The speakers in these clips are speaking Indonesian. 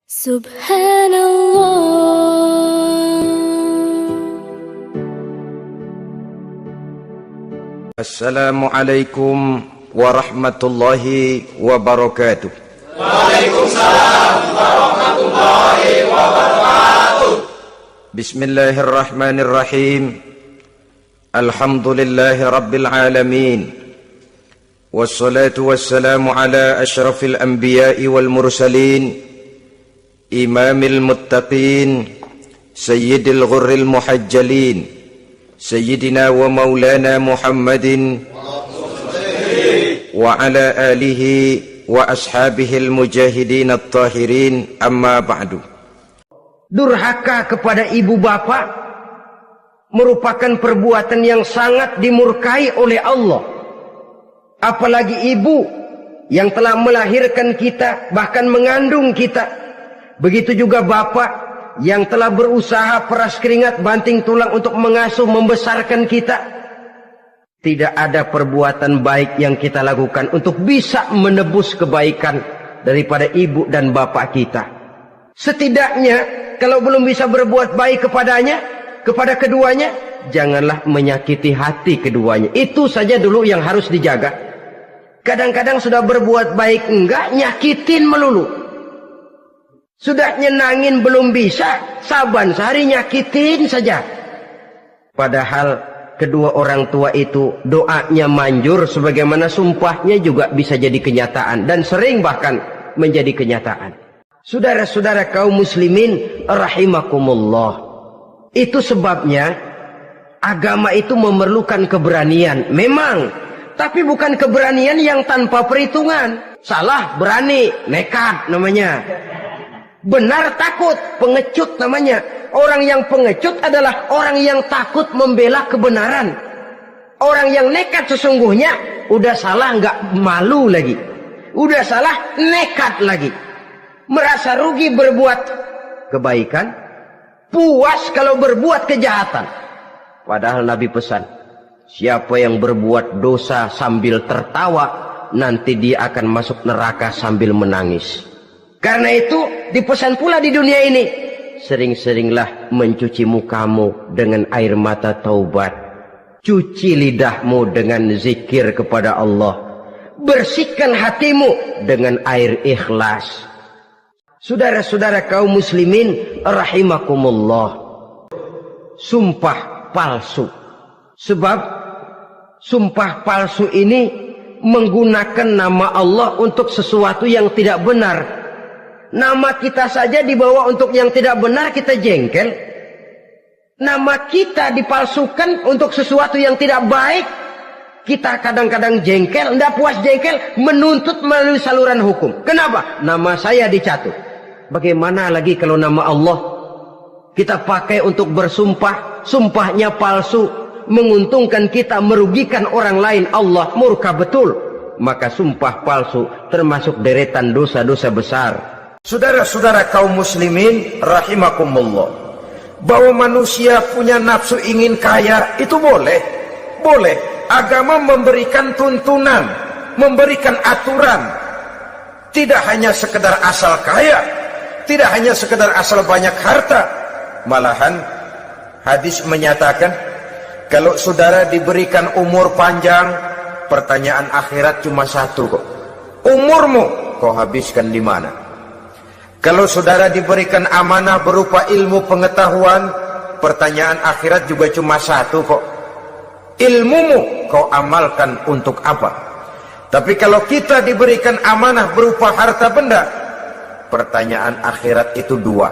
Subhanallah. Assalamualaikum warahmatullahi wabarakatuh. Waalaikumsalam warahmatullahi wabarakatuh. Bismillahirrahmanirrahim. Alhamdulillahi rabbil alamin. Wassalatu wassalamu ala ashrafil anbiya'i wal mursalin, imamil muttaqin, sayyidil ghurril muhajjalin, sayyidina wa maulana Muhammadin wa ala alihi wa ashabihil mujahidin at-tahirin, amma ba'du. Durhaka kepada ibu bapak merupakan perbuatan yang sangat dimurkai oleh Allah. Apalagi ibu yang telah melahirkan kita, bahkan mengandung kita. Begitu juga bapak yang telah berusaha peras keringat banting tulang untuk mengasuh membesarkan kita. Tidak ada perbuatan baik yang kita lakukan untuk bisa menebus kebaikan daripada ibu dan bapak kita. Setidaknya kalau belum bisa berbuat baik kepadanya, kepada keduanya, janganlah menyakiti hati keduanya. Itu saja dulu yang harus dijaga. Kadang-kadang sudah berbuat baik enggak, nyakitin melulu. Sudah nyenangin belum bisa, saban sehari nyakitin saja. Padahal kedua orang tua itu doanya manjur, sebagaimana sumpahnya juga bisa jadi kenyataan, dan sering bahkan menjadi kenyataan. Saudara-saudara kaum muslimin rahimakumullah. Itu sebabnya agama itu memerlukan keberanian. Memang, tapi bukan keberanian yang tanpa perhitungan. Salah berani, nekat namanya. Benar takut, pengecut namanya. Orang yang pengecut adalah orang yang takut membela kebenaran. Orang yang nekat sesungguhnya udah salah nggak malu lagi. Udah salah nekat lagi. Merasa rugi berbuat kebaikan, puas kalau berbuat kejahatan. Padahal Nabi pesan, siapa yang berbuat dosa sambil tertawa, nanti dia akan masuk neraka sambil menangis. Karena itu dipesan pula di dunia ini, sering-seringlah mencuci mukamu dengan air mata taubat. Cuci lidahmu dengan zikir kepada Allah. Bersihkan hatimu dengan air ikhlas. Saudara-saudara kaum muslimin rahimakumullah. Sumpah palsu. Sebab sumpah palsu ini menggunakan nama Allah untuk sesuatu yang tidak benar. Nama kita saja dibawa untuk yang tidak benar, kita jengkel. Nama kita dipalsukan untuk sesuatu yang tidak baik, kita kadang-kadang jengkel. Tidak puas jengkel, menuntut melalui saluran hukum. Kenapa? Nama saya dicatut. Bagaimana lagi kalau nama Allah kita pakai untuk bersumpah, sumpahnya palsu, menguntungkan kita, merugikan orang lain, Allah murka betul. Maka sumpah palsu termasuk deretan dosa-dosa besar. Saudara-saudara kaum muslimin rahimakumullah, bahwa manusia punya nafsu ingin kaya itu boleh. Boleh. Agama memberikan tuntunan, memberikan aturan. Tidak hanya sekedar asal kaya, tidak hanya sekedar asal banyak harta. Malahan hadis menyatakan, kalau saudara diberikan umur panjang, pertanyaan akhirat cuma satu kok. Umurmu kau habiskan di mana? Kalau saudara diberikan amanah berupa ilmu pengetahuan, pertanyaan akhirat juga cuma satu kok. Ilmumu kau amalkan untuk apa? Tapi kalau kita diberikan amanah berupa harta benda, pertanyaan akhirat itu dua.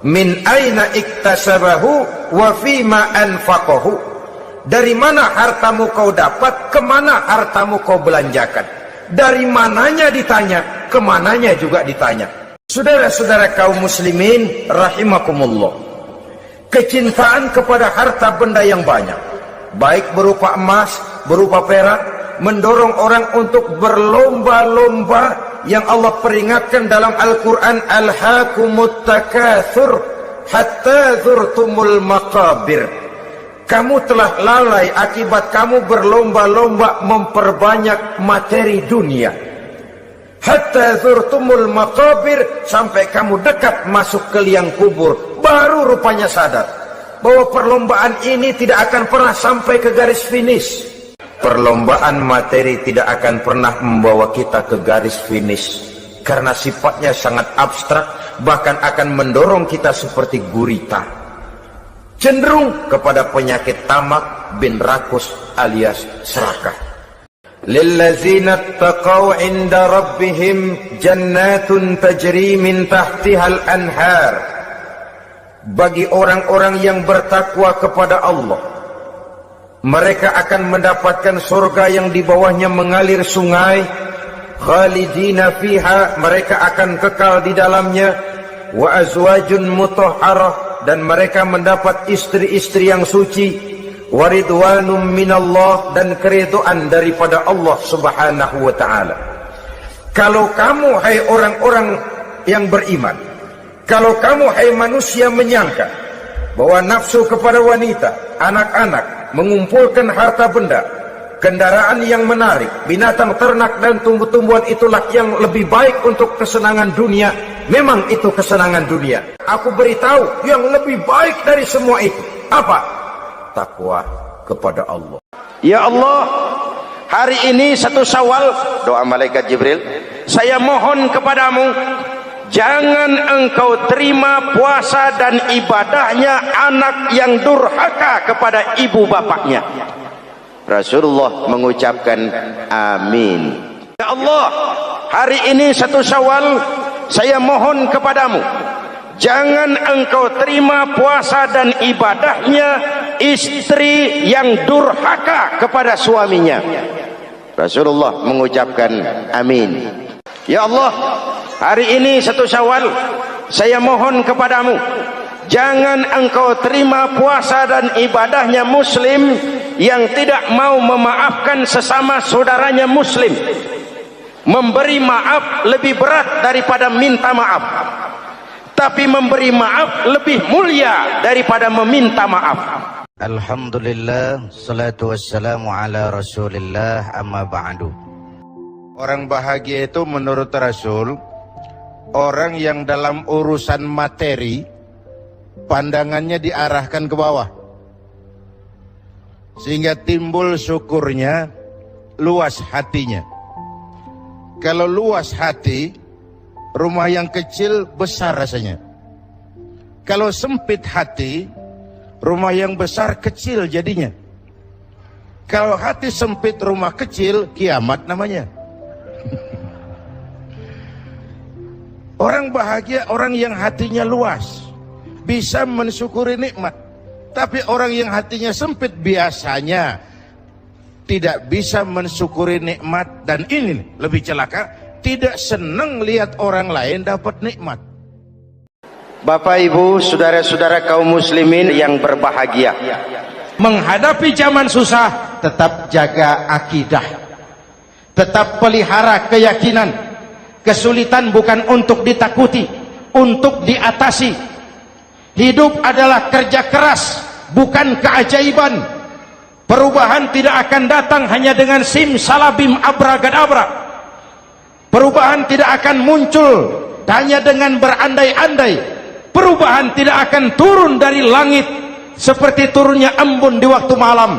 Min aina iktasabahu wa fima anfaqahu. Dari mana hartamu kau dapat, kemana hartamu kau belanjakan. Dari mananya ditanya, kemananya juga ditanya. Saudara-saudara kaum muslimin rahimakumullah, kecintaan kepada harta benda yang banyak, baik berupa emas, berupa perak, mendorong orang untuk berlomba-lomba yang Allah peringatkan dalam Al-Quran, alhaakumut takatsur hatta zurtumul maqabir. Kamu telah lalai akibat kamu berlomba-lomba memperbanyak materi dunia. Hatta zurtumul maqabir, sampai kamu dekat masuk ke liang kubur, baru rupanya sadar bahwa perlombaan ini tidak akan pernah sampai ke garis finish. Perlombaan materi tidak akan pernah membawa kita ke garis finish, karena sifatnya sangat abstrak, bahkan akan mendorong kita seperti gurita, cenderung kepada penyakit tamak bin rakus alias serakah. Lillazina taqaw inda rabbihim jannatun tajri min tahtihal anhar. Bagi orang-orang yang bertakwa kepada Allah, mereka akan mendapatkan surga yang di bawahnya mengalir sungai. Khalidina fiha, mereka akan kekal di dalamnya. Wa azwajun mutahharah, dan mereka mendapat istri-istri yang suci. Waridwanum minallah, dan keridhaan daripada Allah subhanahu wa ta'ala. Kalau kamu hai orang-orang yang beriman, kalau kamu hai manusia menyangka bahwa nafsu kepada wanita, anak-anak, mengumpulkan harta benda, kendaraan yang menarik, binatang ternak dan tumbuh-tumbuhan itulah yang lebih baik untuk kesenangan dunia, memang itu kesenangan dunia. Aku beritahu yang lebih baik dari semua itu apa? Takwa kepada Allah. Ya Allah, hari ini 1 Syawal, doa malaikat Jibril, saya mohon kepadamu, jangan engkau terima puasa dan ibadahnya anak yang durhaka kepada ibu bapaknya. Rasulullah mengucapkan amin. Ya Allah, hari ini 1 Syawal, saya mohon kepadamu, jangan engkau terima puasa dan ibadahnya istri yang durhaka kepada suaminya. Rasulullah mengucapkan amin. Ya Allah, hari ini 1 Syawal, saya mohon kepadamu, jangan engkau terima puasa dan ibadahnya muslim yang tidak mau memaafkan sesama saudaranya muslim. Memberi maaf lebih berat daripada minta maaf, tapi memberi maaf lebih mulia daripada meminta maaf. Alhamdulillah, salatu wassalamu ala rasulillah, amma ba'du. Orang bahagia itu menurut Rasul, orang yang dalam urusan materi pandangannya diarahkan ke bawah, sehingga timbul syukurnya, luas hatinya. Kalau luas hati, rumah yang kecil besar rasanya. Kalau sempit hati, rumah yang besar kecil jadinya. Kalau hati sempit, rumah kecil, kiamat namanya. Orang bahagia orang yang hatinya luas, bisa mensyukuri nikmat. Tapi orang yang hatinya sempit biasanya tidak bisa mensyukuri nikmat, dan ini lebih celaka, tidak senang lihat orang lain dapat nikmat. Bapak, Ibu, saudara-saudara kaum muslimin yang berbahagia, menghadapi zaman susah, tetap jaga akidah, tetap pelihara keyakinan. Kesulitan bukan untuk ditakuti, untuk diatasi. Hidup adalah kerja keras, bukan keajaiban. Perubahan tidak akan datang hanya dengan simsalabim abragadabra. Perubahan tidak akan muncul hanya dengan berandai-andai. Perubahan tidak akan turun dari langit seperti turunnya embun di waktu malam.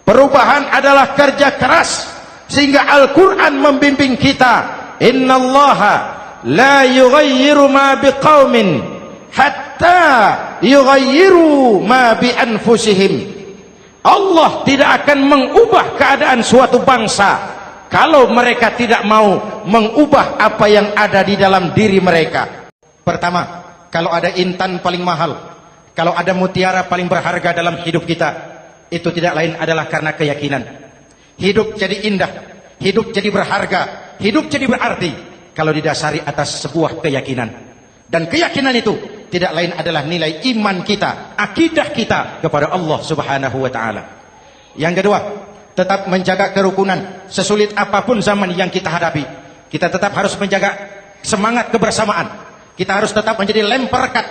Perubahan adalah kerja keras, sehingga Al-Quran membimbing kita, innallaha la yughayyiru ma biqaumin hatta yughayyiru ma bi anfusihim. Allah tidak akan mengubah keadaan suatu bangsa kalau mereka tidak mau mengubah apa yang ada di dalam diri mereka. Pertama, kalau ada intan paling mahal, kalau ada mutiara paling berharga dalam hidup kita, itu tidak lain adalah karena keyakinan. Hidup jadi indah, hidup jadi berharga, hidup jadi berarti kalau didasari atas sebuah keyakinan. Dan keyakinan itu tidak lain adalah nilai iman kita, akidah kita kepada Allah subhanahu wa ta'ala. Yang kedua, tetap menjaga kerukunan. Sesulit apapun zaman yang kita hadapi, kita tetap harus menjaga semangat kebersamaan. Kita harus tetap menjadi lem perekat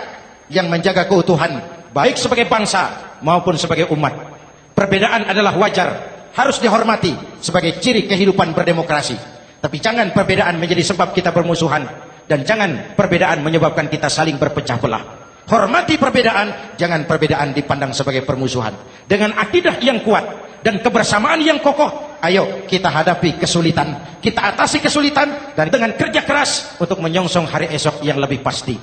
yang menjaga keutuhan, baik sebagai bangsa maupun sebagai umat. Perbedaan adalah wajar, harus dihormati sebagai ciri kehidupan berdemokrasi. Tapi jangan perbedaan menjadi sebab kita bermusuhan, dan jangan perbedaan menyebabkan kita saling berpecah belah. Hormati perbedaan, jangan perbedaan dipandang sebagai permusuhan. Dengan akidah yang kuat dan kebersamaan yang kokoh, ayo kita hadapi kesulitan, kita atasi kesulitan, dan dengan kerja keras untuk menyongsong hari esok yang lebih pasti.